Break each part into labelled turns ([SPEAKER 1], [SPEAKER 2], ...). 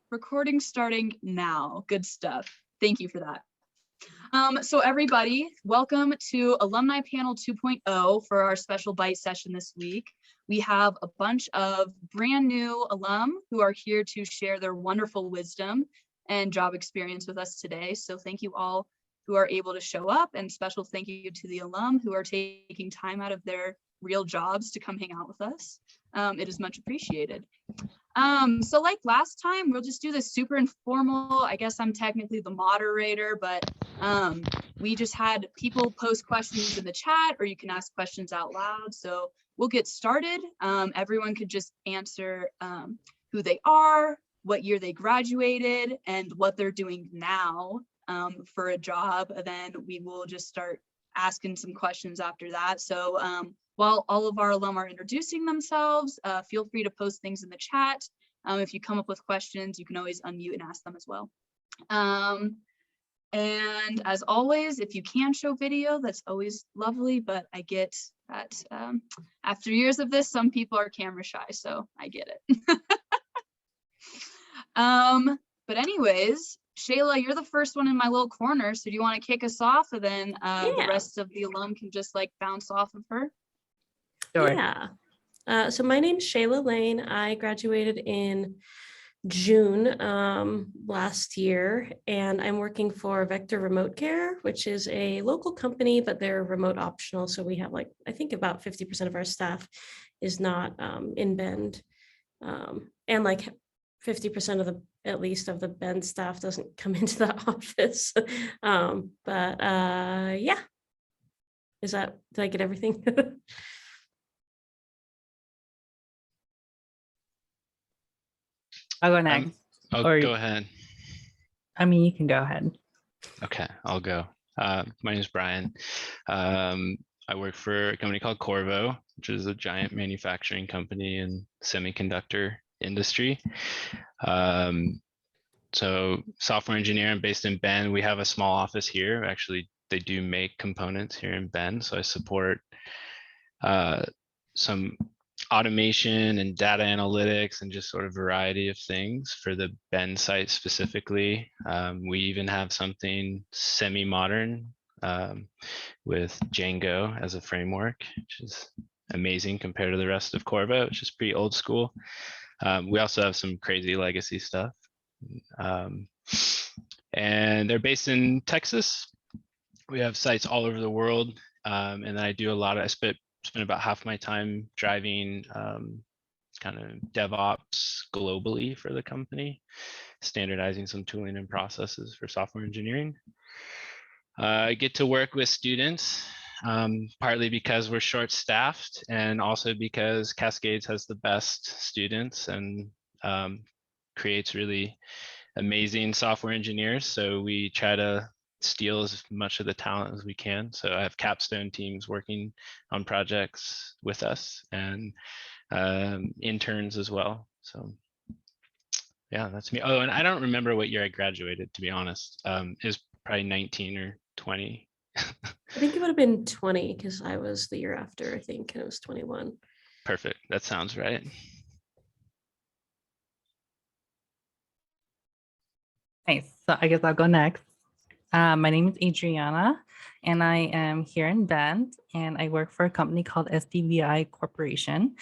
[SPEAKER 1] Recording starting now. Good stuff. Thank you for that. So everybody, welcome to Alumni Panel 2.0 for our special bite session this week. We have a bunch of brand new alum who are here to share their wonderful wisdom and job experience with us today. So thank you all who are able to show up, and special thank you to the alum who are taking time out of their real jobs to come hang out with us. It is much appreciated. So like last time, we'll just do this super informal. I guess I'm technically the moderator, but we just had people post questions in the chat, or you can ask questions out loud. So we'll get started. Everyone could just answer who they are, what year they graduated, and what they're doing now for a job. And then we will just start asking some questions after that. So while all of our alum are introducing themselves, feel free to post things in the chat. If you come up with questions, you can always unmute and ask them as well. And as always, if you can show video, that's always lovely, but I get that after years of this, some people are camera shy, so I get it. But anyways, Shayla, you're the first one in my little corner, so do you want to kick us off, and then the rest of the alum can just like bounce off of her?
[SPEAKER 2] Sure. Yeah. So my name's Shayla Lane. I graduated in June last year, and I'm working for Vector Remote Care, which is a local company, but they're remote optional. So we have like, I think about 50% of our staff is not in Bend, and like 50% of the, at least of the Bend staff doesn't come into the office. Yeah, is that, did I get everything?
[SPEAKER 3] I'll go next.
[SPEAKER 4] Go ahead.
[SPEAKER 3] I mean, you can go ahead.
[SPEAKER 4] Okay, I'll go. My name is Brian. I work for a company called Corvo, which is a giant manufacturing company in semiconductor industry. So software engineer, I'm based in Bend. We have a small office here. Actually, they do make components here in Bend. So I support some automation and data analytics and just sort of variety of things for the Bend site specifically. We even have something semi-modern with Django as a framework, which is amazing compared to the rest of Corvo, which is pretty old school. We also have some crazy legacy stuff. And they're based in Texas. We have sites all over the world. And then I do a lot of, I spend about half my time driving kind of DevOps globally for the company, standardizing some tooling and processes for software engineering. I get to work with students, partly because we're short-staffed, and also because Cascades has the best students and creates really amazing software engineers. So we try to steal as much of the talent as we can. So I have capstone teams working on projects with us, and interns as well. So yeah, that's me. Oh, and I don't remember what year I graduated, to be honest. It was probably 19 or 20.
[SPEAKER 2] I think it would have been 20 because I was the year after, I think, and it was 21.
[SPEAKER 4] Perfect. That sounds right.
[SPEAKER 3] Nice. So I guess I'll go next. My name is Adriana, and I am here in Bend, and I work for a company called SDVI Corporation.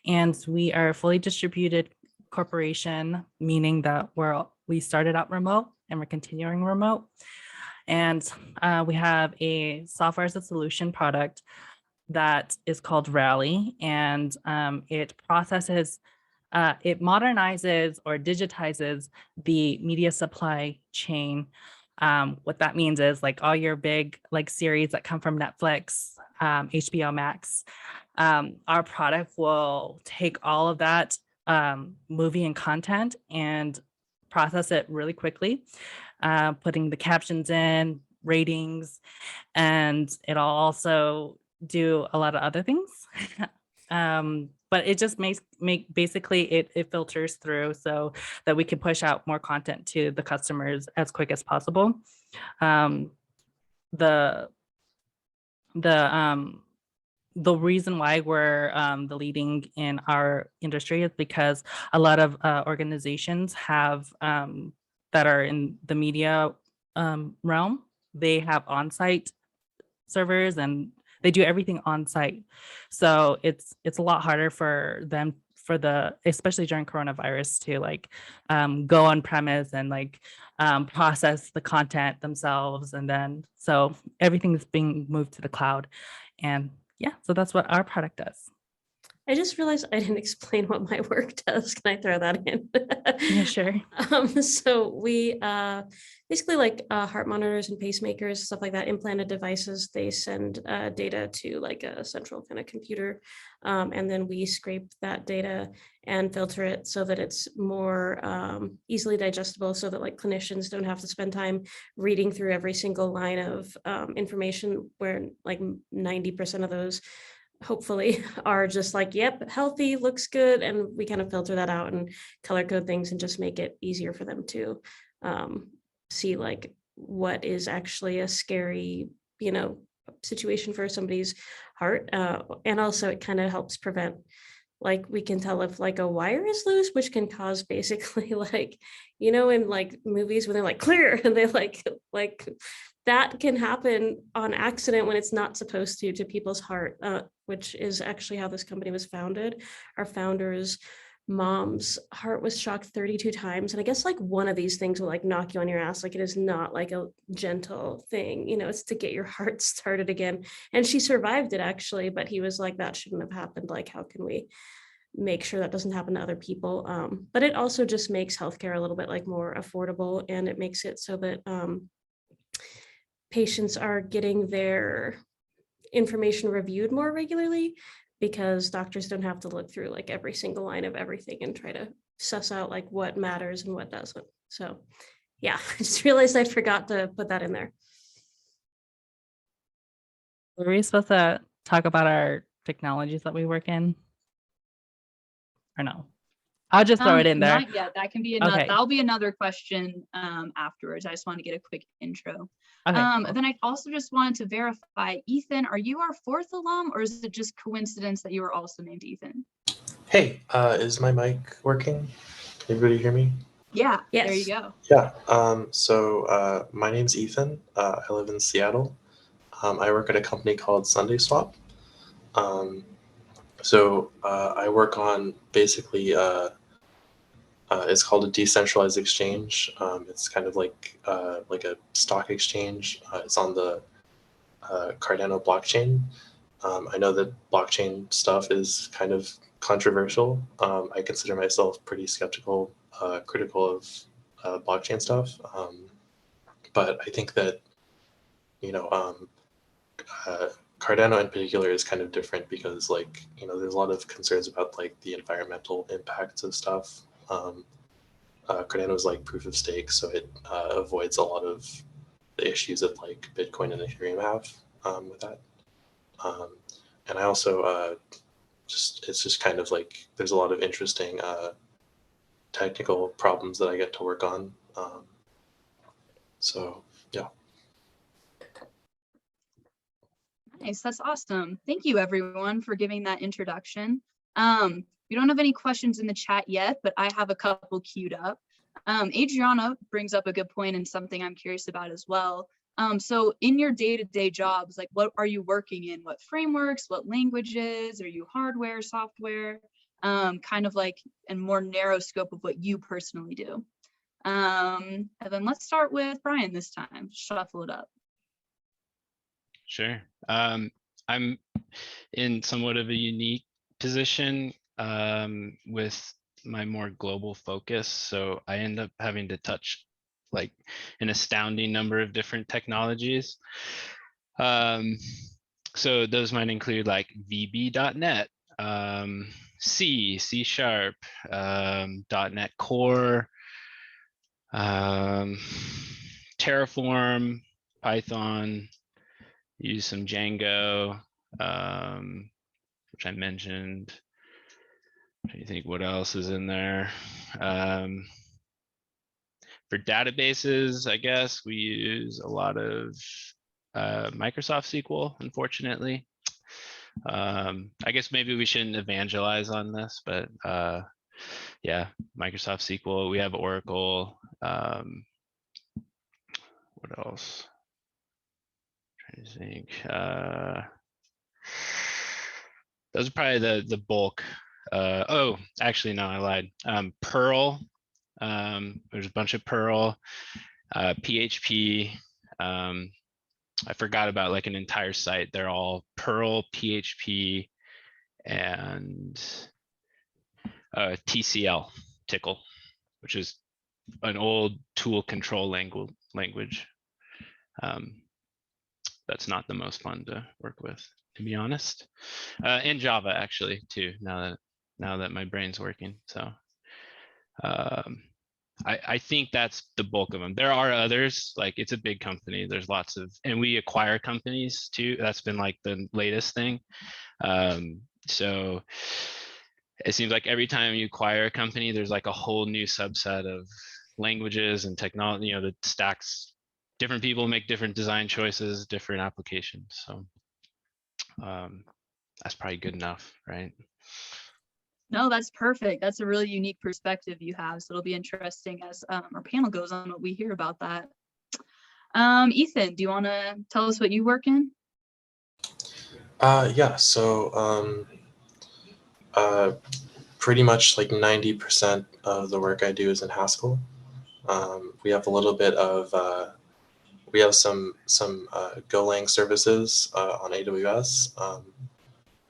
[SPEAKER 3] And we are a fully distributed corporation, meaning that we started out remote and we're continuing remote. And we have a software as a solution product that is called Rally, and it processes, it modernizes or digitizes the media supply chain. What that means is like all your big like series that come from Netflix, HBO Max, our product will take all of that movie and content and process it really quickly, putting the captions in, ratings, and it'll also do a lot of other things. But it just basically it filters through so that we can push out more content to the customers as quick as possible. The the reason why we're the leading in our industry is because a lot of organizations have that are in the media realm, they have on-site servers and they do everything on site. So it's a lot harder for them especially during coronavirus to like go on premise and like process the content themselves. And then so everything's being moved to the cloud. And yeah, so that's what our product does.
[SPEAKER 2] I just realized I didn't explain what my work does. Can I throw that in?
[SPEAKER 3] Yeah, sure.
[SPEAKER 2] So we basically like heart monitors and pacemakers, stuff like that, implanted devices. They send data to like a central kind of computer. And then we scrape that data and filter it so that it's more easily digestible so that like clinicians don't have to spend time reading through every single line of information where like 90% of those hopefully are just like, yep, healthy, looks good. And we kind of filter that out and color code things and just make it easier for them to see like what is actually a scary, situation for somebody's heart. And also it kind of helps prevent, like we can tell if like a wire is loose, which can cause basically like, in like movies when they're like clear and they like that can happen on accident when it's not supposed to people's heart, which is actually how this company was founded. Our founder's mom's heart was shocked 32 times. And I guess like one of these things will like knock you on your ass. Like it is not like a gentle thing, it's to get your heart started again. And she survived it actually, but he was like, that shouldn't have happened. Like, how can we make sure that doesn't happen to other people? But it also just makes healthcare a little bit like more affordable, and it makes it so that patients are getting their information reviewed more regularly because doctors don't have to look through like every single line of everything and try to suss out like what matters and what doesn't. So yeah, I just realized I forgot to put that in there.
[SPEAKER 3] Were we supposed to talk about our technologies that we work in? Or no? I'll just throw it in there.
[SPEAKER 1] Not yet. That can be another.
[SPEAKER 3] Okay.
[SPEAKER 1] That'll be another question afterwards. I just want to get a quick intro.
[SPEAKER 3] Okay, cool.
[SPEAKER 1] Then I also just wanted to verify, Ethan, are you our fourth alum, or is it just coincidence that you were also named Ethan?
[SPEAKER 5] Hey, is my mic working? Can everybody hear me?
[SPEAKER 1] Yeah.
[SPEAKER 2] Yes.
[SPEAKER 1] There you go.
[SPEAKER 5] Yeah. So my name's Ethan. I live in Seattle. I work at a company called Sunday Swap. So I work on basically it's called a decentralized exchange. It's kind of like a stock exchange. It's on the Cardano blockchain. I know that blockchain stuff is kind of controversial. I consider myself pretty skeptical, critical of blockchain stuff. But I think that, Cardano in particular is kind of different because there's a lot of concerns about like the environmental impacts of stuff. Cardano is like proof of stake, so it avoids a lot of the issues that like Bitcoin and Ethereum have with that. And I also it's just kind of like there's a lot of interesting technical problems that I get to work on. So yeah.
[SPEAKER 1] Nice. That's awesome. Thank you, everyone, for giving that introduction. We don't have any questions in the chat yet, but I have a couple queued up. Adriana brings up a good point and something I'm curious about as well. So in your day-to-day jobs, like what are you working in? What frameworks, what languages? Are you hardware, software? Kind of like a more narrow scope of what you personally do. And then let's start with Brian this time. Shuffle it up.
[SPEAKER 4] Sure. I'm in somewhat of a unique position with my more global focus. So I end up having to touch like an astounding number of different technologies. So those might include like VB.NET, C, C#, .NET Core, Terraform, Python, use some Django, which I mentioned. I'm trying to think what else is in there. For databases, I guess we use a lot of Microsoft SQL, unfortunately. I guess maybe we shouldn't evangelize on this, but yeah, Microsoft SQL, we have Oracle. What else? Trying to think. Those are probably the bulk. Oh, actually, no, I lied. Perl. There's a bunch of Perl, PHP. I forgot about like an entire site. They're all Perl, PHP, and TCL, Tickle, which is an old tool control language. That's not the most fun to work with, to be honest. And Java actually too, now that my brain's working. So I think that's the bulk of them. There are others, like it's a big company. There's lots of, and we acquire companies too. That's been like the latest thing. So it seems like every time you acquire a company, there's like a whole new subset of languages and technology, the stacks. Different people make different design choices, different applications. So that's probably good enough, right?
[SPEAKER 1] No, that's perfect. That's a really unique perspective you have. So it'll be interesting as our panel goes on what we hear about that. Ethan, do you want to tell us what you work in?
[SPEAKER 5] Yeah, so pretty much like 90% of the work I do is in Haskell. We have a little bit of, we have some Golang services on AWS.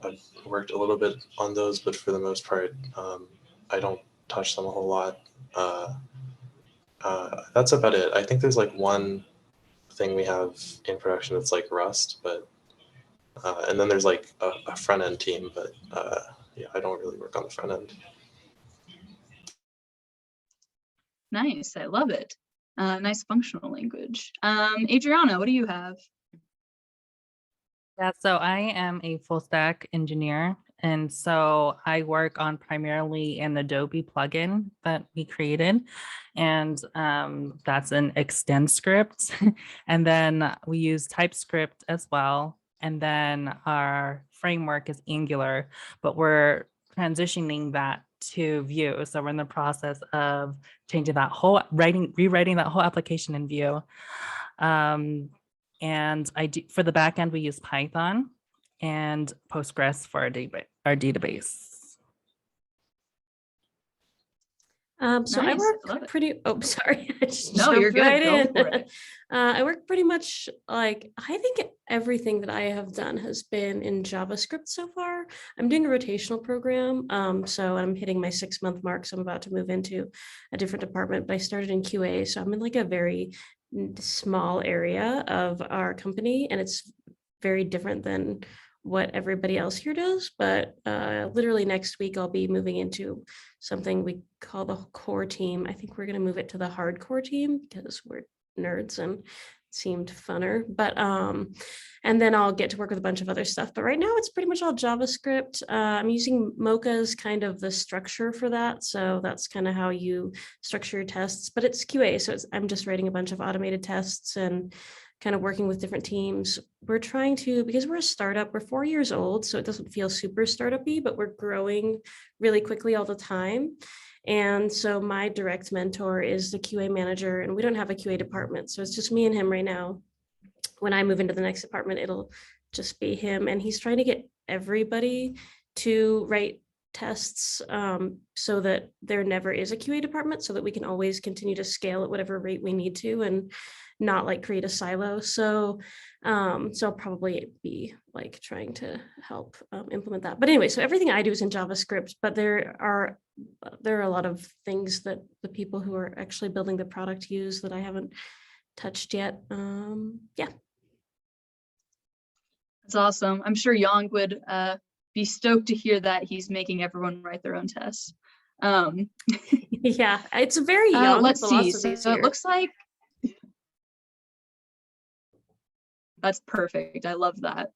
[SPEAKER 5] I've worked a little bit on those, but for the most part, I don't touch them a whole lot. That's about it. I think there's like one thing we have in production that's like Rust, but and then there's like a front end team, but yeah, I don't really work on the front end.
[SPEAKER 1] Nice, I love it. Nice functional language. Adriana, what do you have?
[SPEAKER 3] Yeah, so I am a full stack engineer. And so I work on primarily an Adobe plugin that we created. And that's an extend script. And then we use TypeScript as well. And then our framework is Angular, but we're transitioning that to Vue. So we're in the process of changing that whole rewriting that whole application in Vue. And I do, for the backend, we use Python and Postgres for our database.
[SPEAKER 2] So
[SPEAKER 1] Nice,
[SPEAKER 2] I work pretty, oh, sorry. I just
[SPEAKER 1] No, you're
[SPEAKER 2] jumped
[SPEAKER 1] good.
[SPEAKER 2] right
[SPEAKER 1] Go
[SPEAKER 2] in.
[SPEAKER 1] for it.
[SPEAKER 2] I work pretty much like, I think everything that I have done has been in JavaScript so far. I'm doing a rotational program. So I'm hitting my 6-month mark. So I'm about to move into a different department, but I started in QA. So I'm in like a very small area of our company, and it's very different than what everybody else here does. But literally next week, I'll be moving into something we call the core team. I think we're going to move it to the hardcore team because we're nerds and it seemed funner. But and then I'll get to work with a bunch of other stuff. But right now it's pretty much all JavaScript. I'm using Mocha as kind of the structure for that. So that's kind of how you structure your tests, but it's QA. So I'm just writing a bunch of automated tests and kind of working with different teams. We're trying to, because we're a startup, we're 4 years old, so it doesn't feel super startup-y, but we're growing really quickly all the time. And so my direct mentor is the QA manager, and we don't have a QA department. So it's just me and him right now. When I move into the next department, it'll just be him. And he's trying to get everybody to write tests so that there never is a QA department, so that we can always continue to scale at whatever rate we need to and not like create a silo. So I'll probably be like trying to help implement that. But anyway, so everything I do is in JavaScript, but there are a lot of things that the people who are actually building the product use that I haven't touched yet. Yeah.
[SPEAKER 1] That's awesome. I'm sure Yang would be stoked to hear that he's making everyone write their own tests.
[SPEAKER 2] Yeah, it's a very young
[SPEAKER 1] let's see.
[SPEAKER 2] philosophy
[SPEAKER 1] So it
[SPEAKER 2] here.
[SPEAKER 1] looks like that's perfect. I love that.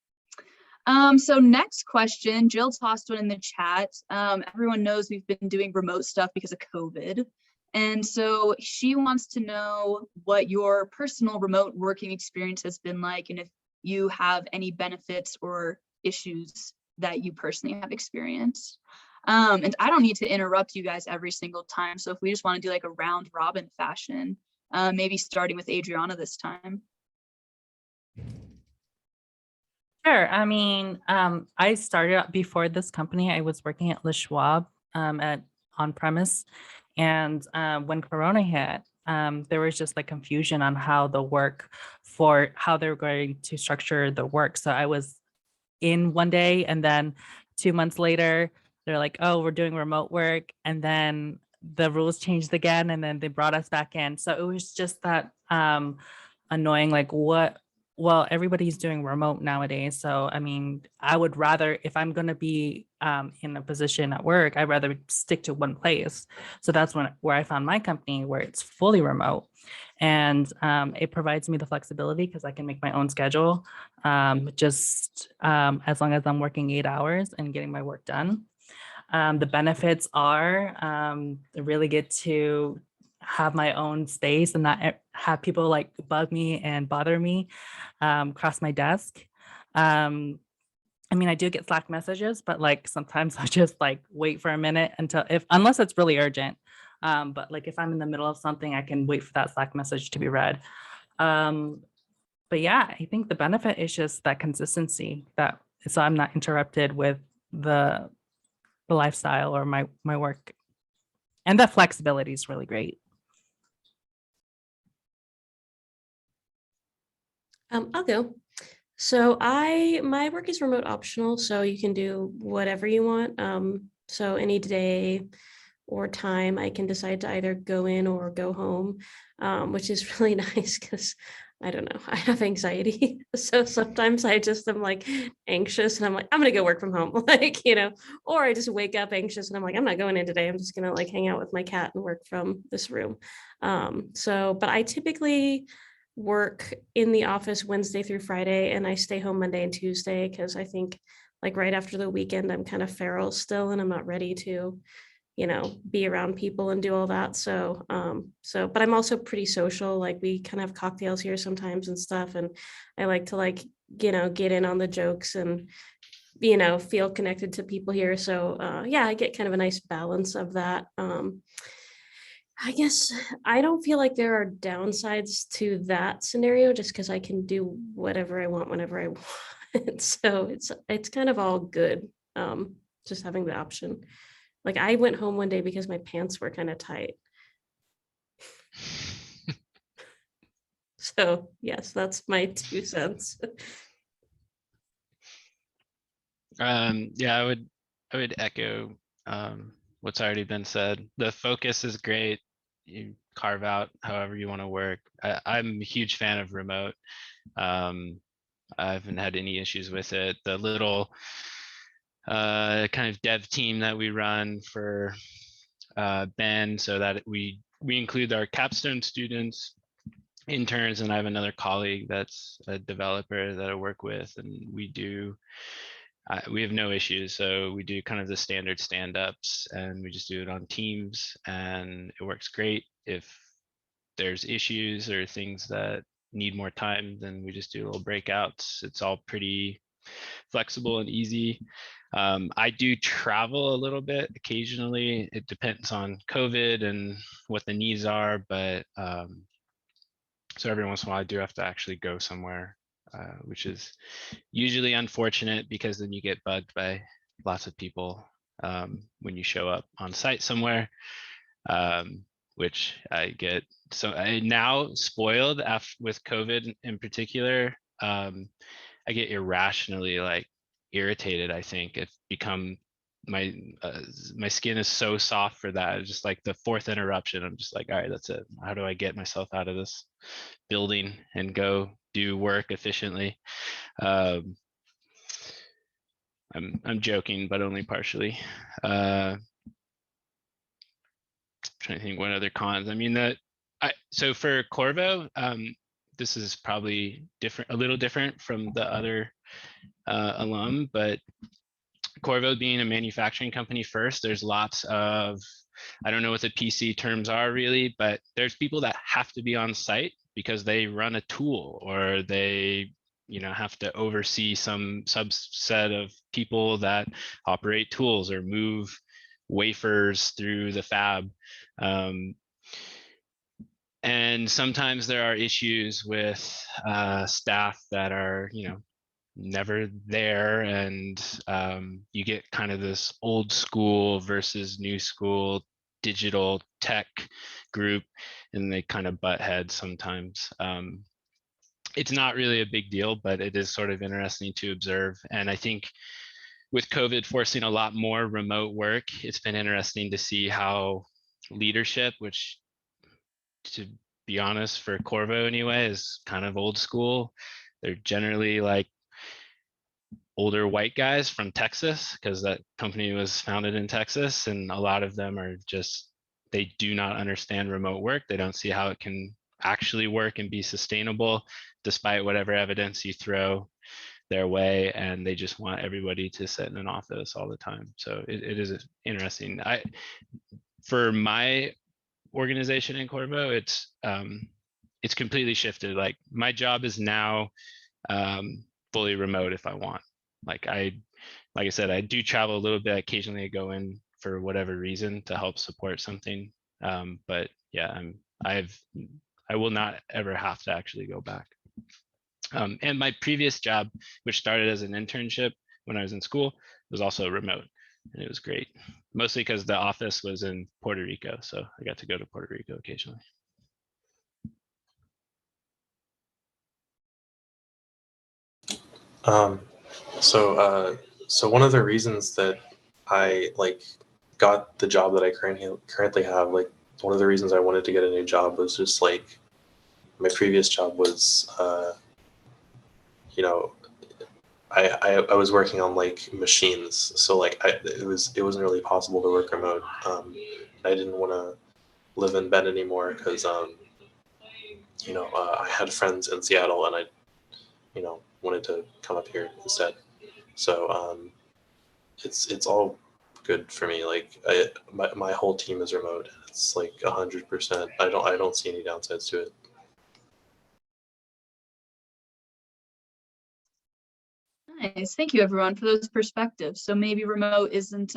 [SPEAKER 1] So next question, Jill tossed one in the chat. Everyone knows we've been doing remote stuff because of COVID. And so she wants to know what your personal remote working experience has been like, and if you have any benefits or issues that you personally have experienced. And I don't need to interrupt you guys every single time. So if we just want to do like a round robin fashion, maybe starting with Adriana this time.
[SPEAKER 3] Sure. I mean, I started out before this company. I was working at Le Schwab at on-premise, and when Corona hit, there was just like confusion on how how they're going to structure the work. So I was in one day, and then 2 months later, they're like, "Oh, we're doing remote work," and then the rules changed again, and then they brought us back in. So it was just that annoying, like what. Well, everybody's doing remote nowadays. So, I mean, I would rather, if I'm going to be in a position at work, I'd rather stick to one place. So that's where I found my company, where it's fully remote. And it provides me the flexibility because I can make my own schedule, just as long as I'm working 8 hours and getting my work done. The benefits are I really get to have my own space and not have people like bug me and bother me across my desk. I mean, I do get Slack messages, but like sometimes I just like wait for a minute unless it's really urgent. But like if I'm in the middle of something, I can wait for that Slack message to be read. But yeah, I think the benefit is just that consistency, so I'm not interrupted with the lifestyle or my work, and the flexibility is really great.
[SPEAKER 2] I'll go. So my work is remote optional, so you can do whatever you want. So any day or time I can decide to either go in or go home, which is really nice because I don't know, I have anxiety. So sometimes I just am like anxious and I'm like, I'm gonna go work from home, like, you know, or I just wake up anxious and I'm like, I'm not going in today. I'm just gonna like hang out with my cat and work from this room. But I typically work in the office Wednesday through Friday, and I stay home Monday and Tuesday because I think like right after the weekend, I'm kind of feral still and I'm not ready to, you know, be around people and do all that. So, but I'm also pretty social. Like we kind of have cocktails here sometimes and stuff. And I like to like, you know, get in on the jokes and, you know, feel connected to people here. So yeah, I get kind of a nice balance of that. I guess I don't feel like there are downsides to that scenario just because I can do whatever I want whenever I want. So it's kind of all good. Just having the option. Like I went home one day because my pants were kind of tight. So yes, that's my 2 cents.
[SPEAKER 4] Yeah, I would echo what's already been said. The focus is great. You carve out however you want to work. I'm a huge fan of remote. I haven't had any issues with it. The little kind of dev team that we run for Ben, so that we include our capstone students, interns, and I have another colleague that's a developer that I work with, and we have no issues. So we do kind of the standard stand-ups, and we just do it on Teams, and it works great. If there's issues or things that need more time, then we just do little breakouts. It's all pretty flexible and easy. I do travel a little bit occasionally. It depends on COVID and what the needs are, but so every once in a while I do have to actually go somewhere, which is usually unfortunate because then you get bugged by lots of people when you show up on site somewhere, which I get. So I now spoiled with COVID in particular. I get irrationally like irritated. I think it's become my skin is so soft for that. It's just like the 4th interruption, I'm just like, all right, that's it. How do I get myself out of this building and go do work efficiently? I'm joking, but only partially. Trying to think what other cons. I mean, so for Corvo, this is probably a little different from the other alum, but Corvo being a manufacturing company first, there's lots of, I don't know what the PC terms are really, but there's people that have to be on site because they run a tool or they have to oversee some subset of people that operate tools or move wafers through the fab. And sometimes there are issues with staff that are, never there, and you get kind of this old school versus new school digital tech group, and they kind of butt heads sometimes. It's not really a big deal, but it is sort of interesting to observe. And I think with COVID forcing a lot more remote work, it's been interesting to see how leadership, which, to be honest, for Corvo anyway, is kind of old school. They're generally like older white guys from Texas, because that company was founded in Texas, and a lot of them are just, they do not understand remote work. They don't see how it can actually work and be sustainable despite whatever evidence you throw their way, and they just want everybody to sit in an office all the time. So it is interesting. For my organization in Corvo, it's completely shifted. Like my job is now fully remote if I want. Like I said, I do travel a little bit. Occasionally I go in for whatever reason to help support something. But yeah, I will not ever have to actually go back. And my previous job, which started as an internship when I was in school, was also remote, and it was great. Mostly because the office was in Puerto Rico, so I got to go to Puerto Rico occasionally.
[SPEAKER 5] So one of the reasons that I got the job that I currently have, like one of the reasons I wanted to get a new job was just like my previous job was, I was working on like machines, so like it wasn't really possible to work remote. I didn't want to live in Bend anymore because I had friends in Seattle, and I wanted to come up here instead. So it's all good for me. Like my whole team is remote. It's like 100%. I don't see any downsides to it.
[SPEAKER 1] Nice. Thank you, everyone, for those perspectives. So maybe remote isn't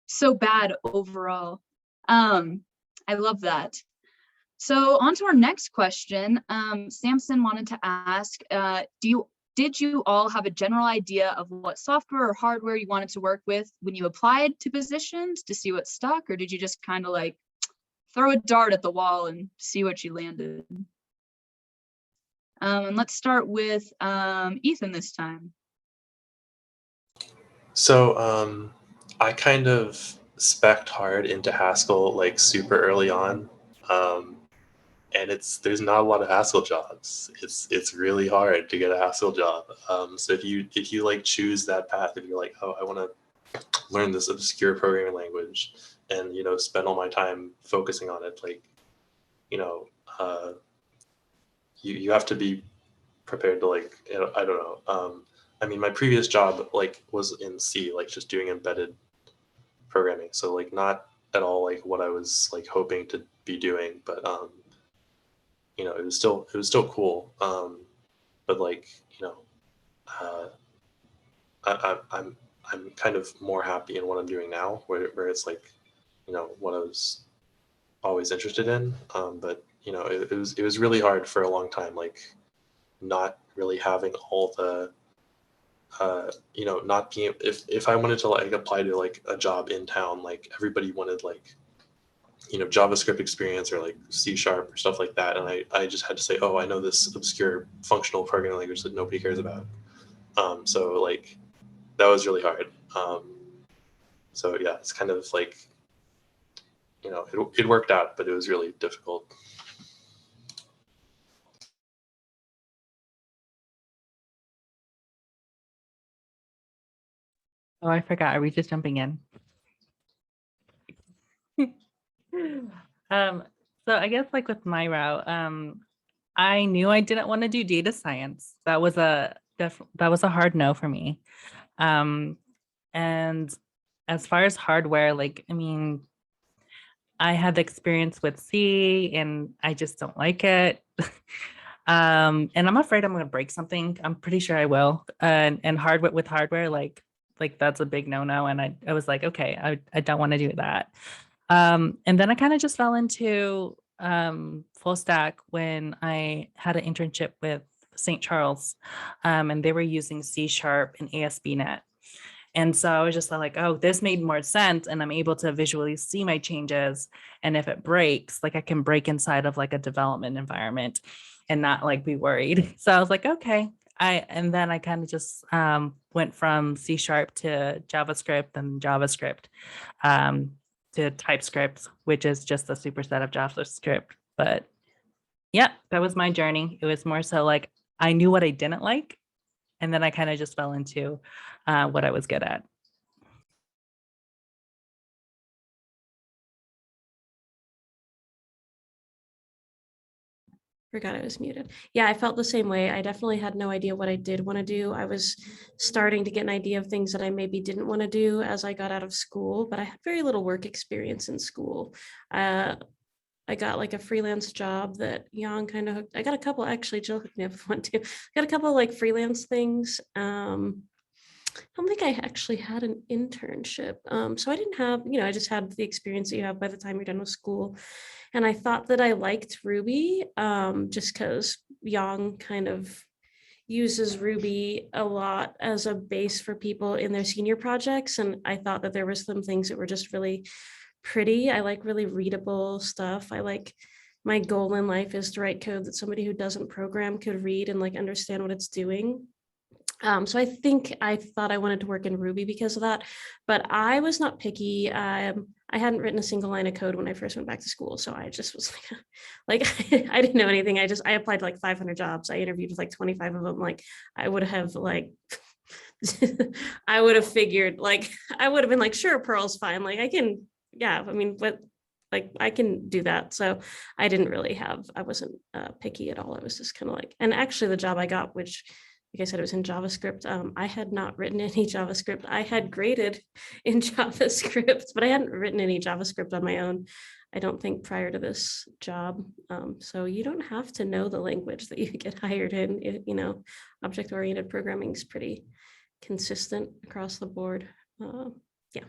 [SPEAKER 1] so bad overall. I love that. So on to our next question. Samson wanted to ask, did you all have a general idea of what software or hardware you wanted to work with when you applied to positions to see what stuck, or did you just kind of like throw a dart at the wall and see what you landed? And let's start with Ethan this time.
[SPEAKER 5] So I kind of spec'd hard into Haskell like super early on. And there's not a lot of Haskell jobs. It's really hard to get a Haskell job. So if you like choose that path, if you're like, oh, I want to learn this obscure programming language, and spend all my time focusing on it, like you have to be prepared to like I don't know. I mean, my previous job like was in C, like just doing embedded programming, so like not at all like what I was like hoping to be doing, but it was still cool. But like, I'm kind of more happy in what I'm doing now, where it's like, what I was always interested in. But it was really hard for a long time, like not really having all the, not being, if I wanted to like apply to like a job in town, like everybody wanted like, JavaScript experience or like C# or stuff like that. And I just had to say, oh, I know this obscure functional programming language that nobody cares about. So like, that was really hard. So yeah, it's kind of like, it worked out, but it was really difficult.
[SPEAKER 3] Oh, I forgot. Are we just jumping in? So I guess like with my route, I knew I didn't want to do data science. That was a hard no for me. And as far as hardware, like, I mean, I had the experience with C and I just don't like it. And I'm afraid I'm going to break something. I'm pretty sure I will. And hardware with hardware, like that's a big no-no. And I was like, okay, I don't want to do that. And then I kind of just fell into full stack when I had an internship with St. Charles, and they were using C# and ASP.NET. And so I was just like, oh, this made more sense. And I'm able to visually see my changes. And if it breaks, like I can break inside of like a development environment and not like be worried. So I was like, okay. And then I kind of just went from C# to JavaScript and JavaScript to TypeScript, which is just a superset of JavaScript. But yeah, that was my journey. It was more so like I knew what I didn't like. And then I kind of just fell into what I was good at.
[SPEAKER 2] Forgot I was muted. Yeah, I felt the same way. I definitely had no idea what I did want to do. I was starting to get an idea of things that I maybe didn't want to do as I got out of school, but I had very little work experience in school. I got like a freelance job that Jan kind of hooked. I got a couple, actually, Jill hooked me up with one too. Got a couple of like freelance things. I don't think I actually had an internship. So I didn't have, I just had the experience that you have by the time you're done with school. And I thought that I liked Ruby just because Yang kind of uses Ruby a lot as a base for people in their senior projects. And I thought that there were some things that were just really pretty. I like really readable stuff. I like my goal in life is to write code that somebody who doesn't program could read and like understand what it's doing. So I think I thought I wanted to work in Ruby because of that, but I was not picky. I hadn't written a single line of code when I first went back to school. So I just was like I didn't know anything. I applied to like 500 jobs. I interviewed with like 25 of them. Like I would have like, I would have figured like, I would have been like, sure, Perl's fine. Like I can, yeah, I mean, but like I can do that. So I didn't really I wasn't picky at all. I was just kind of like, and actually the job I got, which like I said, it was in JavaScript. I had not written any JavaScript. I had graded in JavaScript, but I hadn't written any JavaScript on my own, I don't think, prior to this job. So you don't have to know the language that you get hired in. Object-oriented programming is pretty consistent across the board.
[SPEAKER 4] Yeah,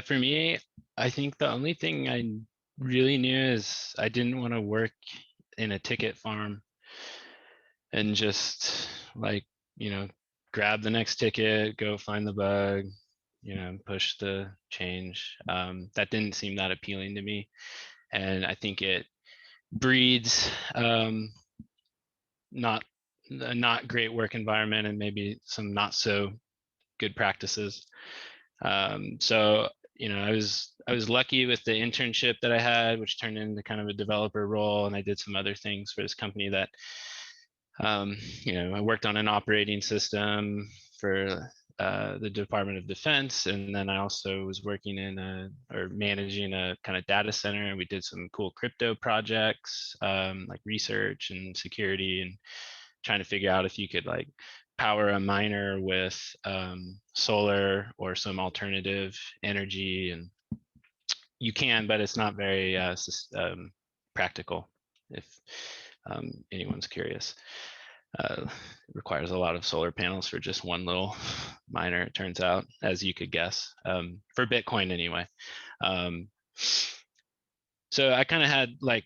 [SPEAKER 4] for me, I think the only thing I really knew is I didn't want to work in a ticket farm and just like, grab the next ticket, go find the bug, push the change. That didn't seem that appealing to me. And I think it breeds not great work environment and maybe some not so good practices. So, I was lucky with the internship that I had, which turned into kind of a developer role. And I did some other things for this company that, I worked on an operating system for the Department of Defense. And then I also was working or managing a kind of data center. And we did some cool crypto projects, like research and security, and trying to figure out if you could like power a miner with solar or some alternative energy. And you can, but it's not very practical if anyone's curious. It requires a lot of solar panels for just one little miner, it turns out, as you could guess, for Bitcoin anyway. So I kind of had like,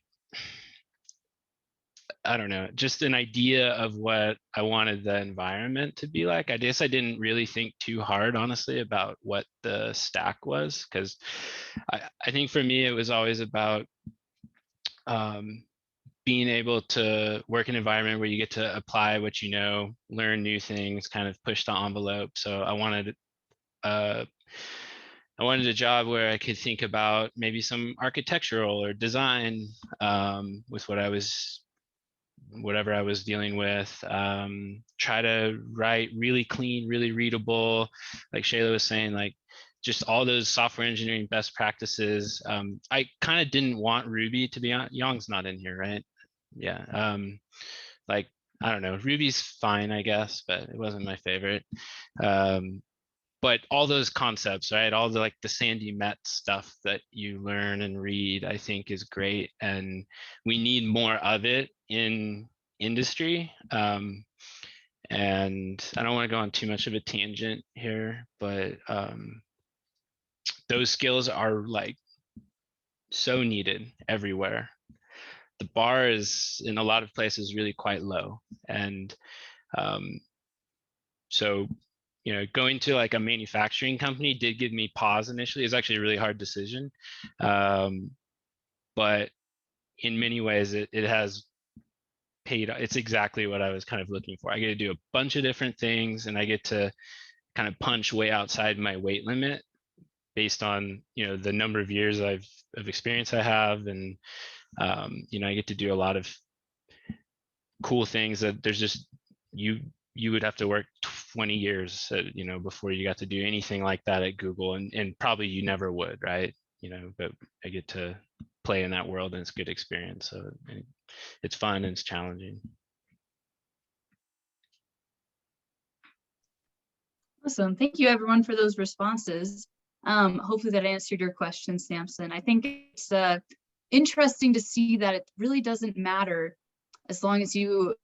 [SPEAKER 4] I don't know, just an idea of what I wanted the environment to be like. I guess I didn't really think too hard, honestly, about what the stack was, because I think for me, it was always about being able to work in an environment where you get to apply what you know, learn new things, kind of push the envelope. So I wanted a job where I could think about maybe some architectural or design with whatever I was dealing with. Try to write really clean, really readable, like Shayla was saying, like just all those software engineering best practices. I kind of didn't want Ruby to be on. Yang's not in here, right? Yeah. Like, I don't know, Ruby's fine, I guess, but it wasn't my favorite. But but all those concepts, right? All the like the Sandy Metz stuff that you learn and read, I think is great. And we need more of it in industry. And I don't want to go on too much of a tangent here, but those skills are like so needed everywhere. The bar is in a lot of places really quite low. And so, you know, going to like a manufacturing company did give me pause initially. It's actually a really hard decision. But in many ways, it has paid. It's exactly what I was kind of looking for. I get to do a bunch of different things, and I get to kind of punch way outside my weight limit based on, you know, the number of years of experience I have. And, you know, I get to do a lot of cool things that there's just, you would have to work 20 years, you know, before you got to do anything like that at Google, and probably you never would, right? You know, but I get to play in that world, and it's a good experience. So it's fun and it's challenging.
[SPEAKER 1] Awesome. Thank you everyone for those responses. Hopefully that answered your question, Samson. I think it's interesting to see that it really doesn't matter as long as you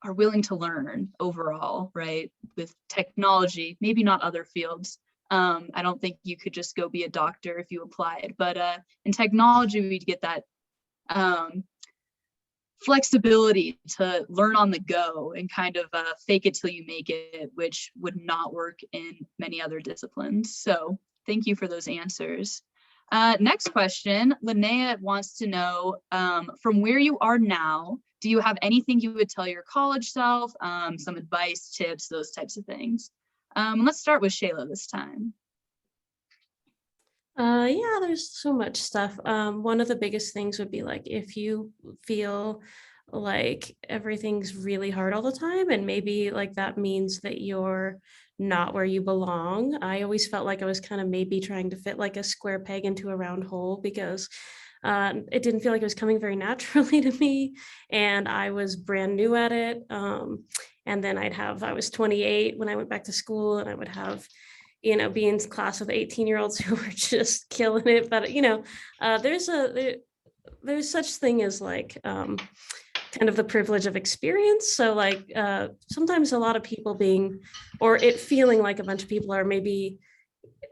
[SPEAKER 1] are willing to learn overall, right? With technology, maybe not other fields. I don't think you could just go be a doctor if you applied, but in technology, we'd get that flexibility to learn on the go and kind of fake it till you make it, which would not work in many other disciplines. So thank you for those answers. Next question, Linnea wants to know, from where you are now, do you have anything you would tell your college self, some advice, tips, those types of things? Let's start with Shayla this time.
[SPEAKER 2] Yeah, there's so much stuff. One of the biggest things would be like, if you feel like everything's really hard all the time, and maybe like that means that you're not where you belong. I always felt like I was kind of maybe trying to fit like a square peg into a round hole, because it didn't feel like it was coming very naturally to me, and I was brand new at it. And then I was 28 when I went back to school, and I would have, you know, be in class with 18-year-olds who were just killing it. But, you know, there's such thing as like kind of the privilege of experience. So like sometimes a lot of people feeling like a bunch of people are maybe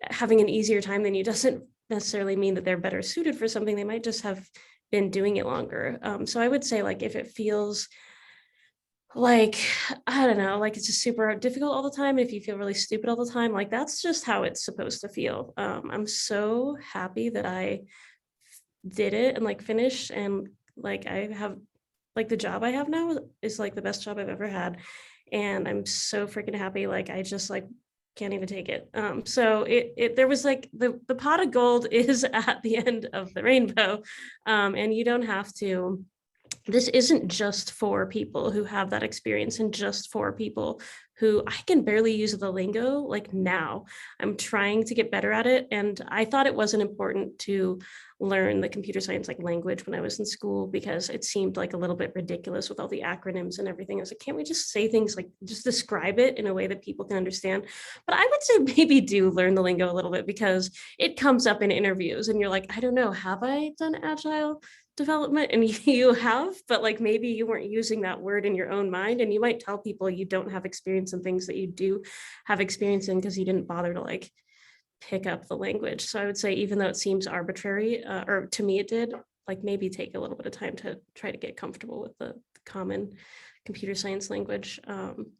[SPEAKER 2] having an easier time than you doesn't necessarily mean that they're better suited for something. They might just have been doing it longer. So I would say, like, if it feels like, I don't know, like it's just super difficult all the time, if you feel really stupid all the time, like that's just how it's supposed to feel. I'm so happy that I did it and like finished, and like I have like the job I have now is like the best job I've ever had, and I'm so freaking happy. Like I just like can't even take it. So there was like the pot of gold is at the end of the rainbow, and you don't have to. This isn't just for people who have that experience, and just for people who, I can barely use the lingo like now. I'm trying to get better at it. And I thought it wasn't important to learn the computer science like language when I was in school, because it seemed like a little bit ridiculous with all the acronyms and everything. I was like, can't we just say things like, just describe it in a way that people can understand? But I would say maybe do learn the lingo a little bit, because it comes up in interviews and you're like, I don't know, have I done agile development? And you have, but like maybe you weren't using that word in your own mind, and you might tell people you don't have experience in things that you do have experience in because you didn't bother to like pick up the language. So I would say, even though it seems arbitrary, or to me it did, like maybe take a little bit of time to try to get comfortable with the common computer science language.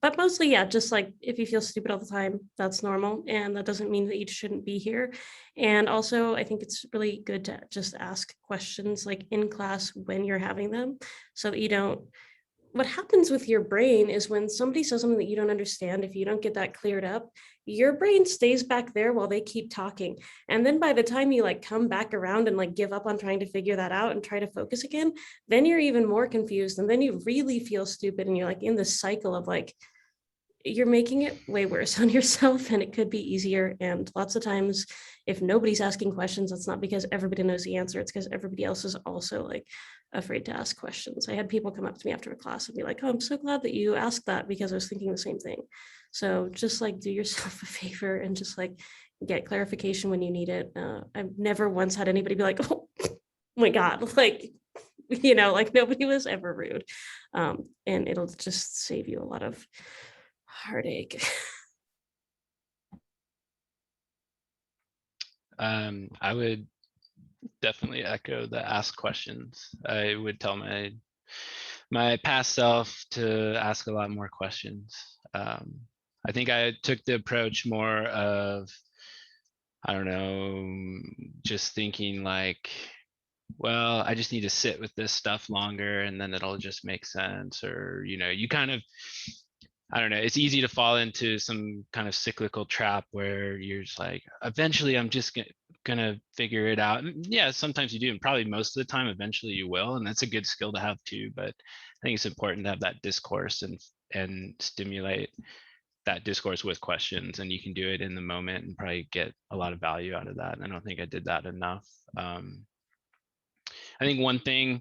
[SPEAKER 2] But mostly, yeah, just like if you feel stupid all the time, that's normal. And that doesn't mean that you shouldn't be here. And also, I think it's really good to just ask questions like in class when you're having them, so that you don't, what happens with your brain is when somebody says something that you don't understand, if you don't get that cleared up, your brain stays back there while they keep talking. And then by the time you like come back around and like give up on trying to figure that out and try to focus again, then you're even more confused. And then you really feel stupid, and you're like in this cycle of like you're making it way worse on yourself, and it could be easier. And lots of times, if nobody's asking questions, that's not because everybody knows the answer. It's because everybody else is also like afraid to ask questions. I had people come up to me after a class and be like, "Oh, I'm so glad that you asked that because I was thinking the same thing." So just like do yourself a favor and just like get clarification when you need it. I've never once had anybody be like, "Oh my God," like, like nobody was ever rude. And it'll just save you a lot of heartache.
[SPEAKER 4] I would definitely echo the ask questions. I would tell my past self to ask a lot more questions. I think I took the approach more of, I don't know, just thinking like, well, I just need to sit with this stuff longer and then it'll just make sense. Or, you kind of, I don't know, it's easy to fall into some kind of cyclical trap where you're just like, eventually I'm just gonna figure it out. And yeah, sometimes you do, and probably most of the time, eventually you will. And that's a good skill to have too. But I think it's important to have that discourse and stimulate that discourse with questions, and you can do it in the moment and probably get a lot of value out of that. And I don't think I did that enough. I think one thing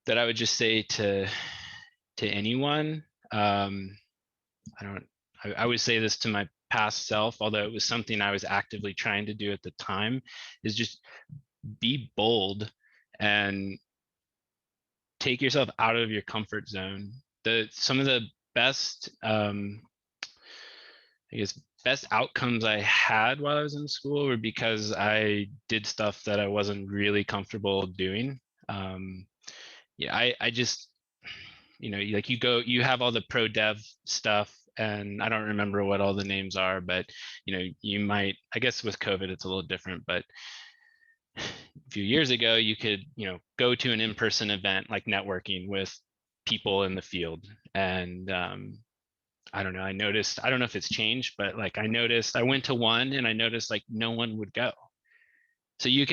[SPEAKER 4] that I would just say to anyone, I would say this to my past self, although it was something I was actively trying to do at the time, is just be bold and take yourself out of your comfort zone. Some of the best, best outcomes I had while I was in school were because I did stuff that I wasn't really comfortable doing. I just, like you have all the pro dev stuff, and I don't remember what all the names are, but you might, I guess with COVID it's a little different, but a few years ago you could go to an in-person event like networking with people in the field. And I don't know, I noticed, I don't know if it's changed, but like I went to one and I noticed like no one would go. So you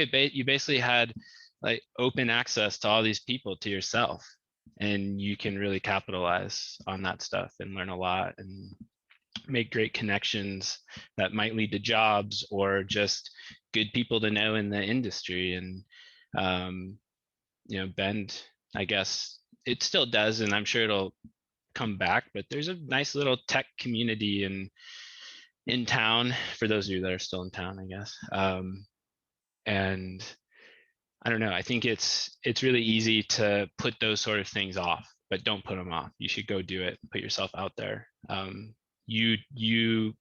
[SPEAKER 4] basically had like open access to all these people to yourself, and you can really capitalize on that stuff and learn a lot and make great connections that might lead to jobs or just good people to know in the industry. And Bend, I guess it still does, and I'm sure it'll come back, but there's a nice little tech community in town, for those of you that are still in town, I guess. And I don't know, I think it's really easy to put those sort of things off, but don't put them off. You should go do it, put yourself out there. You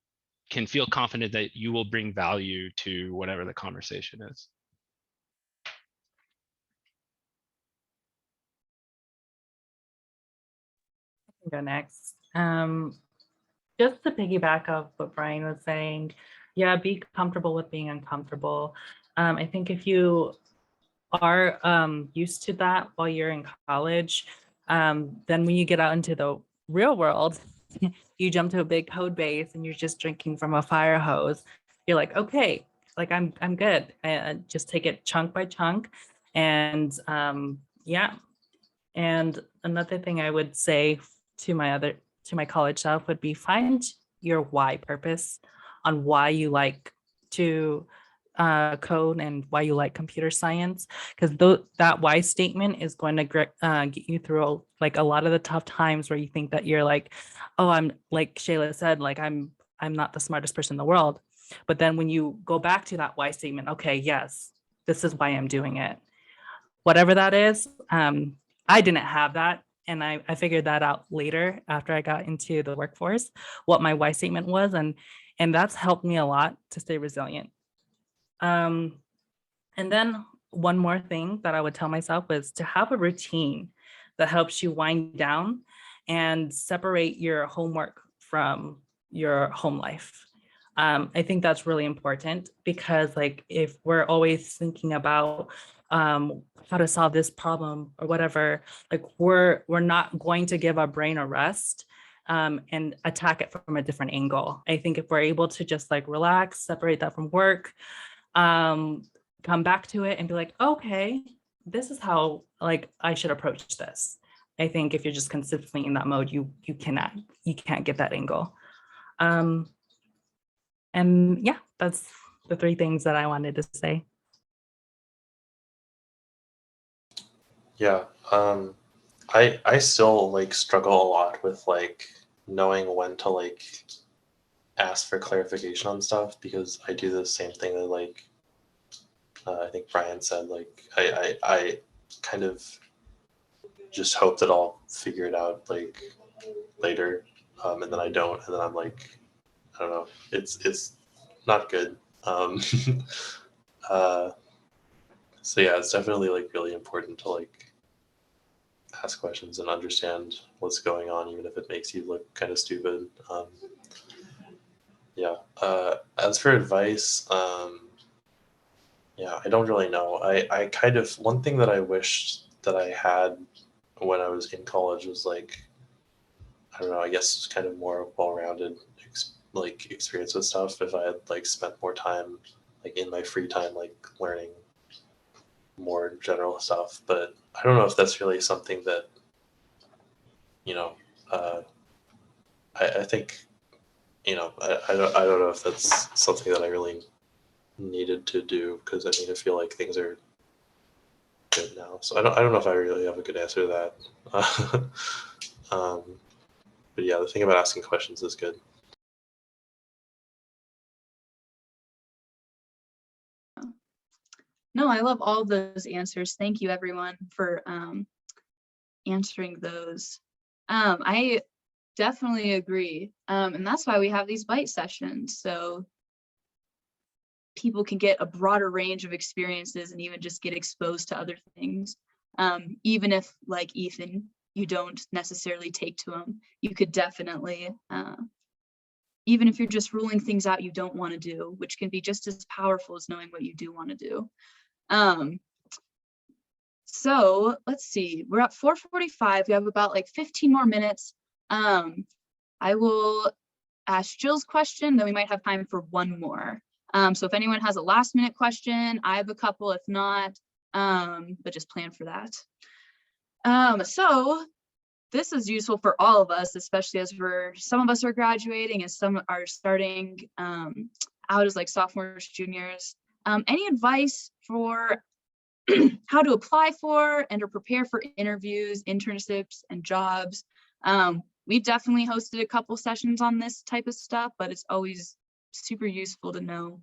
[SPEAKER 4] can feel confident that you will bring value to whatever the conversation is.
[SPEAKER 3] Go next. Just to piggyback off what Brian was saying, yeah, be comfortable with being uncomfortable. I think if you are used to that while you're in college, then when you get out into the real world, you jump to a big code base and you're just drinking from a fire hose. You're like, okay, like I'm good. And just take it chunk by chunk. And yeah. And another thing I would say to my college self would be, find your why purpose on why you like to code and why you like computer science, because that why statement is going to get you through like a lot of the tough times where you think that you're like, oh, I'm like Shayla said, like I'm not the smartest person in the world. But then when you go back to that why statement, okay, yes, this is why I'm doing it. Whatever that is, I didn't have that. And I figured that out later after I got into the workforce, what my why statement was. And that's helped me a lot to stay resilient. And then one more thing that I would tell myself was to have a routine that helps you wind down and separate your homework from your home life. I think that's really important, because like if we're always thinking about how to solve this problem or whatever, like we're not going to give our brain a rest and attack it from a different angle. I think if we're able to just like relax, separate that from work, come back to it and be like, okay, this is how like I should approach this. I think if you're just consistently in that mode, you can't get that angle. And yeah, that's the three things that I wanted to say.
[SPEAKER 5] Yeah, I still like struggle a lot with like knowing when to like ask for clarification on stuff, because I do the same thing that like I think Brian said, like I kind of just hope that I'll figure it out like later, and then I don't, and then I'm like, I don't know, it's not good. uh, so yeah, it's definitely like really important to like ask questions and understand what's going on, even if it makes you look kind of stupid. Yeah. As for advice, yeah, I don't really know. I kind of, one thing that I wished that I had when I was in college was like, I don't know, I guess kind of more well-rounded like experience with stuff. If I had like spent more time like in my free time, like learning more general stuff. But I don't know if that's really something that, you know, uh, I think, you know, I don't know if that's something that I really needed to do, because I mean, I feel like things are good now. So I don't know if I really have a good answer to that. But yeah, the thing about asking questions is good.
[SPEAKER 1] No, I love all those answers. Thank you everyone for answering those. I definitely agree. And that's why we have these bite sessions. So people can get a broader range of experiences and even just get exposed to other things. Even if, like Ethan, you don't necessarily take to them, you could definitely, even if you're just ruling things out you don't want to do, which can be just as powerful as knowing what you do want to do. So let's see, we're at 4:45. We have about like 15 more minutes. I will ask Jill's question, then we might have time for one more. So if anyone has a last minute question, I have a couple, if not, but just plan for that. So this is useful for all of us, especially as some of us are graduating and some are starting out as like sophomores, juniors. Any advice for how to apply for and or prepare for interviews, internships, and jobs? We've definitely hosted a couple sessions on this type of stuff, but it's always super useful to know,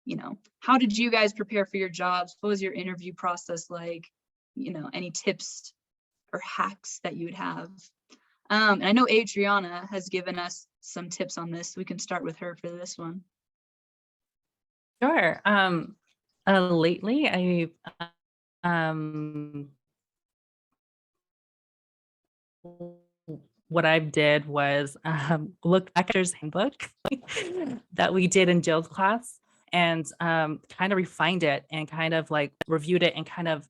[SPEAKER 1] you know, how did you guys prepare for your jobs? What was your interview process like? You know, any tips or hacks that you would have? And I know Adriana has given us some tips on this. We can start with her for this one.
[SPEAKER 3] Sure. Lately, what I did was look back at Actor's Handbook that we did in Jill's class, and kind of refined it and kind of like reviewed it and kind of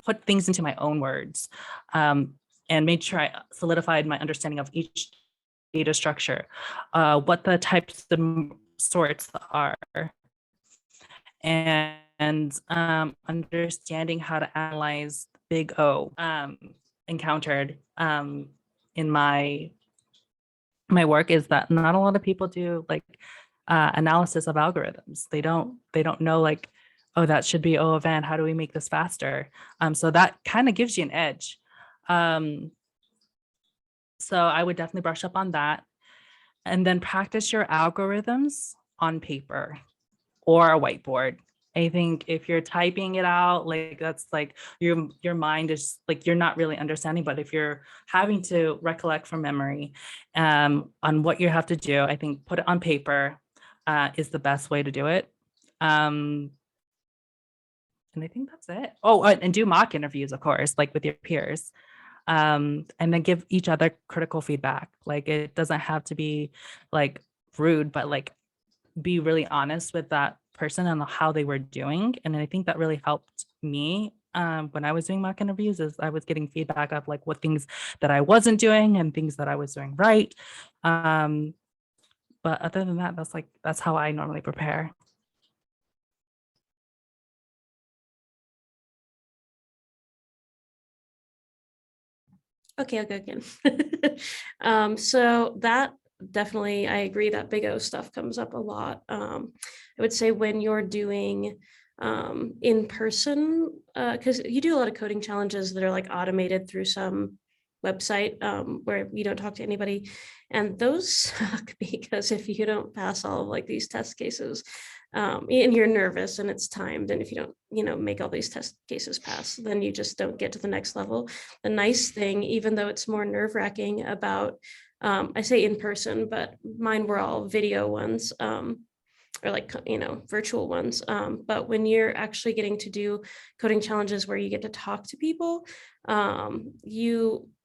[SPEAKER 3] put things into my own words, and made sure I solidified my understanding of each data structure, what the types and sorts are, and understanding how to analyze big O encountered in my work is that not a lot of people do like analysis of algorithms. They don't know like, oh, that should be O of n. How do we make this faster? So that kind of gives you an edge. So I would definitely brush up on that, and then practice your algorithms on paper or a whiteboard. I think if you're typing it out, like that's like your mind is like, you're not really understanding, but if you're having to recollect from memory on what you have to do, I think put it on paper is the best way to do it. And I think that's it. Oh, and do mock interviews, of course, like with your peers. And then give each other critical feedback. Like it doesn't have to be like rude, but like be really honest with that person and how they were doing. And I think that really helped me when I was doing mock interviews, is I was getting feedback of like what things that I wasn't doing and things that I was doing right. But other than that, that's how I normally prepare.
[SPEAKER 2] Okay, I'll go again. So that definitely, I agree that big O stuff comes up a lot. I would say when you're doing in person, because you do a lot of coding challenges that are like automated through some website where you don't talk to anybody, and those suck because if you don't pass all of like these test cases, and you're nervous and it's timed, and if you don't, make all these test cases pass, then you just don't get to the next level. The nice thing, even though it's more nerve-wracking about, I say in person, but mine were all video ones, or like, virtual ones. But when you're actually getting to do coding challenges where you get to talk to people,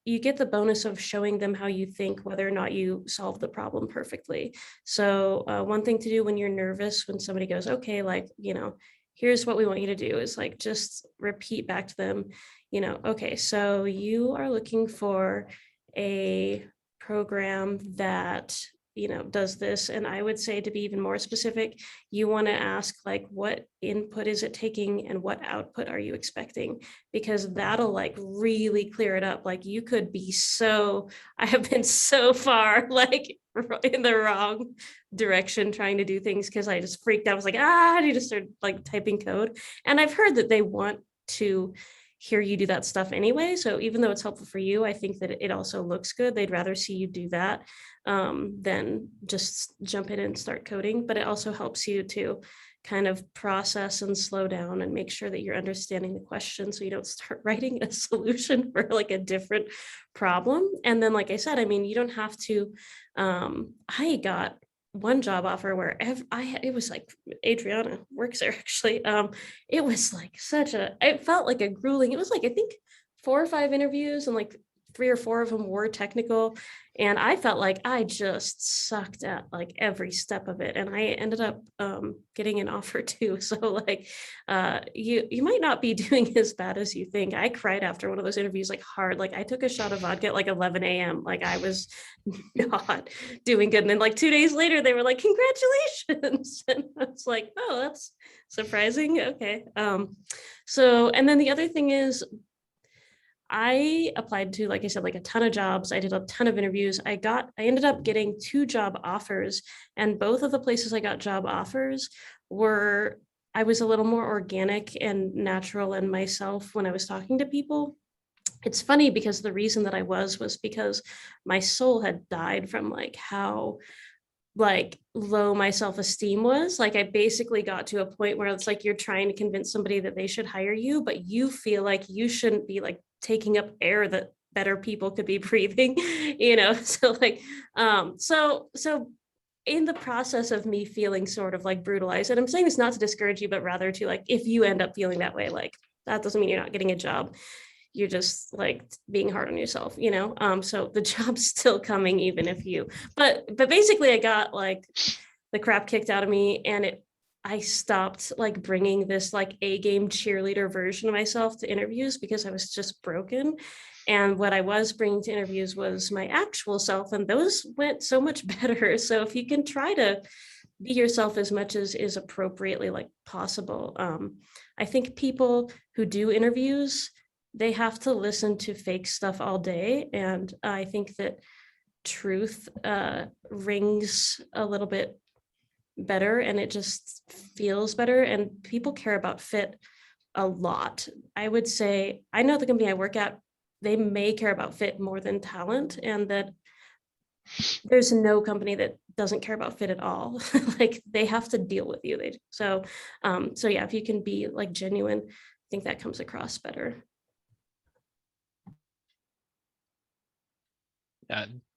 [SPEAKER 2] you get the bonus of showing them how you think, whether or not you solve the problem perfectly. So one thing to do when you're nervous, when somebody goes, okay, like, here's what we want you to do, is like, just repeat back to them, okay, so you are looking for a program that does this. And I would say, to be even more specific, you want to ask, like, what input is it taking and what output are you expecting? Because that'll like really clear it up. Like, you could be I have been so far like in the wrong direction trying to do things because I just freaked out. I was like, I need to start like typing code. And I've heard that they want to hear you do that stuff anyway. So even though it's helpful for you, I think that it also looks good. They'd rather see you do that than just jump in and start coding. But it also helps you to kind of process and slow down and make sure that you're understanding the question, so you don't start writing a solution for like a different problem. And then, like I said, I mean, you don't have to, I got one job offer where it was like, Adriana works there actually. It was like it felt like a grueling, it was like, I think 4 or 5 interviews, and like 3 or 4 of them were technical. And I felt like I just sucked at like every step of it. And I ended up getting an offer too. So like, you might not be doing as bad as you think. I cried after one of those interviews, like hard. Like, I took a shot of vodka at like 11 a.m. Like, I was not doing good. And then like 2 days later, they were like, congratulations. And I was like, oh, that's surprising. Okay. So, and then the other thing is, I applied to, like I said, like a ton of jobs. I did a ton of interviews. I ended up getting 2 job offers, and both of the places I got job offers I was a little more organic and natural in myself when I was talking to people. It's funny because the reason that I was because my soul had died from like how like low my self-esteem was. Like, I basically got to a point where it's like, you're trying to convince somebody that they should hire you, but you feel like you shouldn't be like taking up air that better people could be breathing, so like, so in the process of me feeling sort of like brutalized, and I'm saying this not to discourage you, but rather to like, if you end up feeling that way, like, that doesn't mean you're not getting a job. You're just like being hard on yourself, so the job's still coming, even if but basically I got like the crap kicked out of me, and I stopped like bringing this like A-game cheerleader version of myself to interviews because I was just broken. And what I was bringing to interviews was my actual self, and those went so much better. So if you can try to be yourself as much as is appropriately like possible, I think people who do interviews, they have to listen to fake stuff all day. And I think that truth rings a little bit better, and it just feels better. And people care about fit a lot. I would say, I know the company I work at, they may care about fit more than talent, and that there's no company that doesn't care about fit at all. Like, they have to deal with you. So yeah, if you can be like genuine, I think that comes across better.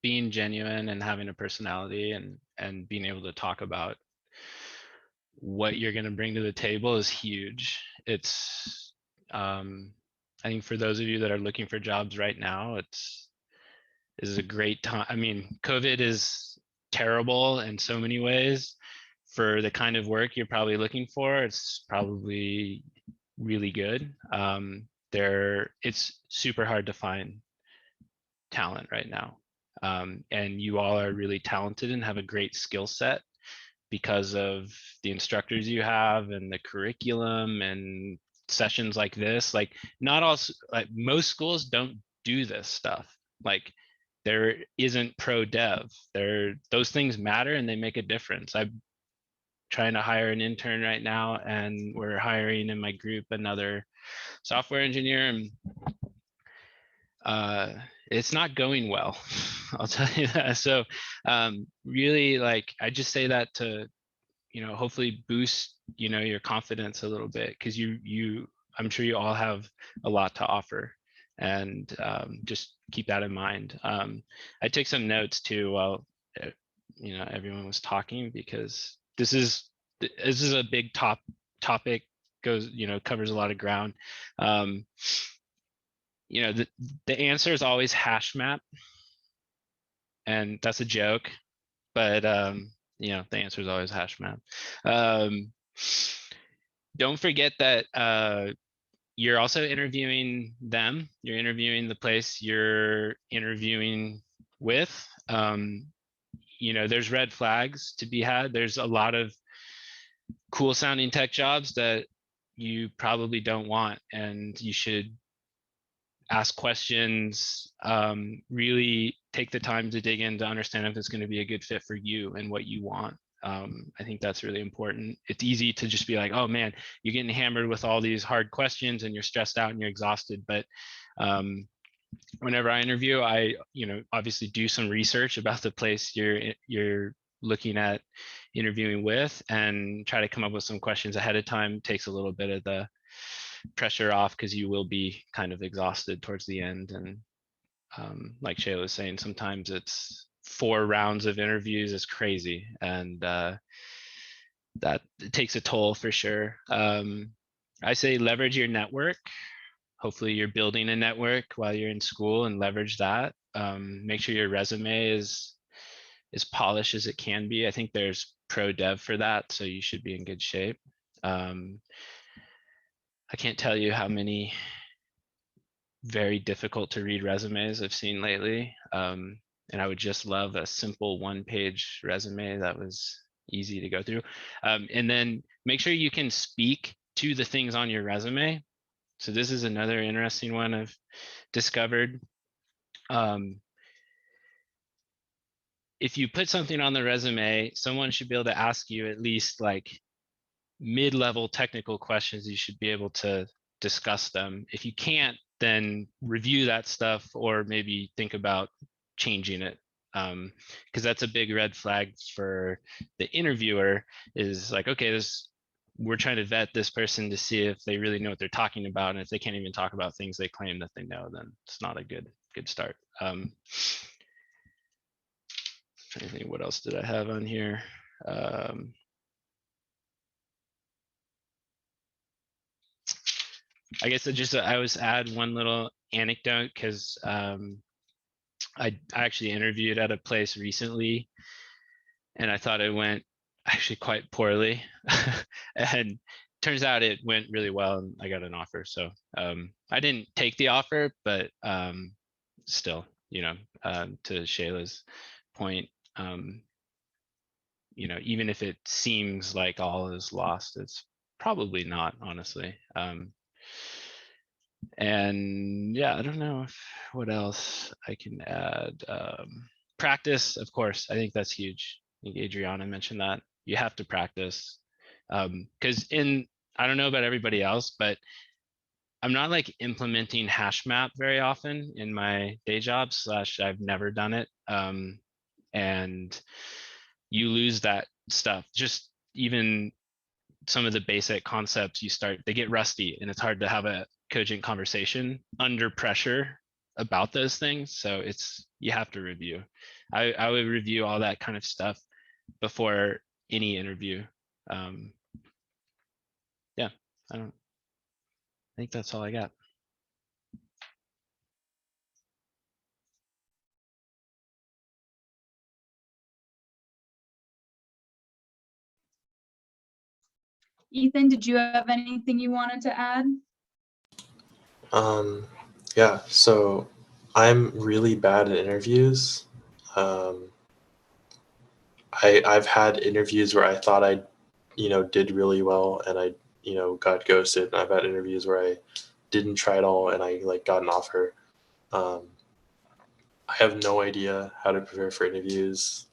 [SPEAKER 4] Being genuine and having a personality and being able to talk about what you're going to bring to the table is huge. It's I think for those of you that are looking for jobs right now, is a great time. I mean, COVID is terrible in so many ways. For the kind of work you're probably looking for, it's probably really good. It's super hard to find talent right now. And you all are really talented and have a great skill set because of the instructors you have and the curriculum and sessions like this. Like, not all, like most schools don't do this stuff. Like there isn't pro dev. Those things matter and they make a difference. I'm trying to hire an intern right now, and we're hiring in my group another software engineer, and it's not going well. I'll tell you that. So really, like, I just say that to, hopefully boost, your confidence a little bit, because I'm sure you all have a lot to offer, and just keep that in mind. I took some notes too while everyone was talking, because this is a big topic, goes, covers a lot of ground. The answer is always hash map, and that's a joke, but the answer is always hash map. Don't forget that you're also interviewing them. You're interviewing the place you're interviewing with. There's red flags to be had. There's a lot of cool sounding tech jobs that you probably don't want, and you should ask questions, really take the time to dig in to understand if it's going to be a good fit for you and what you want. I think that's really important. It's easy to just be like, oh man, you're getting hammered with all these hard questions and you're stressed out and you're exhausted. But whenever I interview, I obviously do some research about the place you're looking at interviewing with, and try to come up with some questions ahead of time. Takes a little bit of the pressure off, because you will be kind of exhausted towards the end. And like Shayla was saying, sometimes it's 4 rounds of interviews is crazy, and that takes a toll for sure. I say leverage your network. Hopefully you're building a network while you're in school, and leverage that. Make sure your resume is as polished as it can be. I think there's pro dev for that, so you should be in good shape. I can't tell you how many very difficult to read resumes I've seen lately. And I would just love a simple 1-page resume that was easy to go through. And then make sure you can speak to the things on your resume. So this is another interesting one I've discovered. If you put something on the resume, someone should be able to ask you at least like mid-level technical questions. You should be able to discuss them. If you can't, then review that stuff, or maybe think about changing it, because that's a big red flag for the interviewer. Is like, okay, we're trying to vet this person to see if they really know what they're talking about, and if they can't even talk about things they claim that they know, then it's not a good start. Trying to think, what else did I have on here? I guess I always add one little anecdote, because I actually interviewed at a place recently, and I thought it went actually quite poorly. And turns out it went really well, and I got an offer. So I didn't take the offer, but still, to Shayla's point, even if it seems like all is lost, it's probably not, honestly. And yeah, I don't know what else I can add. Practice, of course, I think that's huge. I think Adriana mentioned that. You have to practice. Because I don't know about everybody else, but I'm not like implementing hash map very often in my day job / I've never done it. And you lose that stuff. Just even some of the basic concepts they get rusty, and it's hard to have a cogent conversation under pressure about those things. So you have to review. I would review all that kind of stuff before any interview. Yeah, I think that's all I got.
[SPEAKER 1] Ethan, did you have anything you wanted to add?
[SPEAKER 5] Yeah, so I'm really bad at interviews. I've had interviews where I thought I, did really well, and I, got ghosted. And I've had interviews where I didn't try at all, and I got an offer. have no idea how to prepare for interviews.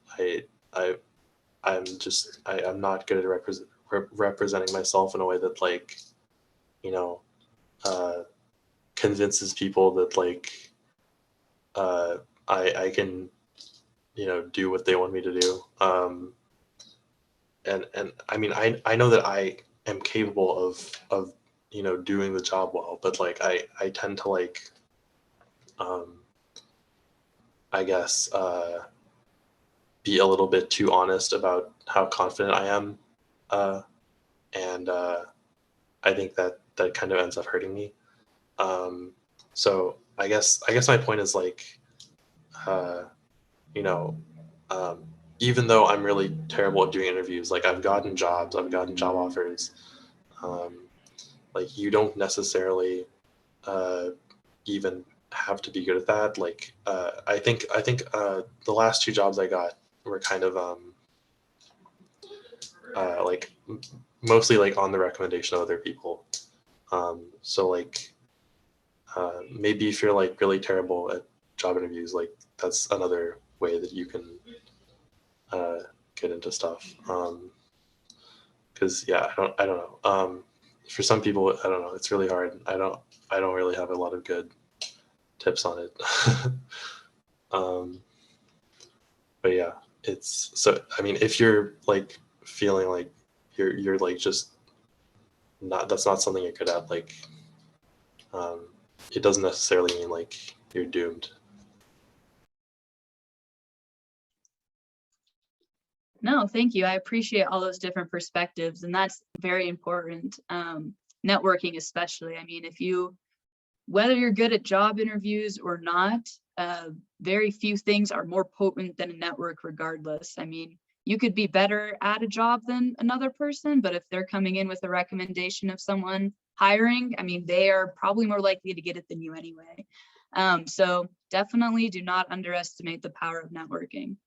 [SPEAKER 5] I'm not good at representing myself in a way that like, you know, convinces people that like I can, you know, do what they want me to do. And I mean, I know that I am capable of you know, doing the job well, but like I tend to like I guess be a little bit too honest about how confident I am, and I think that that kind of ends up hurting me. So I guess my point is like, you know, um, even though I'm really terrible at doing interviews, like I've gotten jobs, I've gotten job offers. Like you don't necessarily even have to be good at that. Like I think the last 2 jobs I got were kind of like mostly like on the recommendation of other people. So like maybe if you're like really terrible at job interviews, like that's another way that you can get into stuff. Because yeah, I don't know. For some people, I don't know. It's really hard. I don't really have a lot of good tips on it. But yeah, it's so. I mean, if you're like feeling like you're like just not, that's not something you're good at. Like, it doesn't necessarily mean like you're doomed.
[SPEAKER 1] No, thank you. I appreciate all those different perspectives, and that's very important. Networking especially. I mean, whether you're good at job interviews or not, very few things are more potent than a network regardless. I mean, you could be better at a job than another person, but if they're coming in with a recommendation of someone hiring, I mean, they are probably more likely to get it than you anyway. So definitely do not underestimate the power of networking.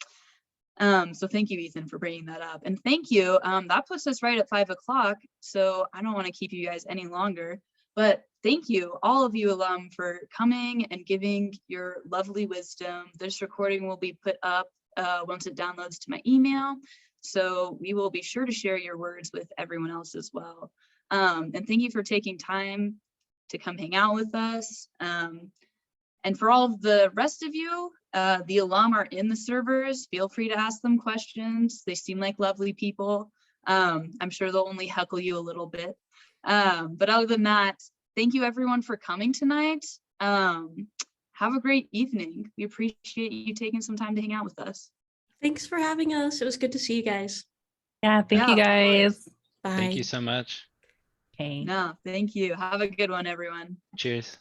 [SPEAKER 1] So thank you, Ethan, for bringing that up. And thank you. That puts us right at 5 o'clock. So I don't want to keep you guys any longer, but thank you, all of you alum, for coming and giving your lovely wisdom. This recording will be put up once it downloads to my email. So we will be sure to share your words with everyone else as well. And thank you for taking time to come hang out with us. And for all of the rest of you, the alum are in the servers. Feel free to ask them questions. They seem like lovely people. I'm sure they'll only heckle you a little bit. But other than that, thank you everyone for coming tonight. Have a great evening. We appreciate you taking some time to hang out with us.
[SPEAKER 2] Thanks for having us. It was good to see you guys.
[SPEAKER 3] Yeah, thank you guys.
[SPEAKER 2] Bye.
[SPEAKER 4] Thank you so much.
[SPEAKER 3] Okay.
[SPEAKER 1] No, thank you. Have a good one, everyone.
[SPEAKER 4] Cheers.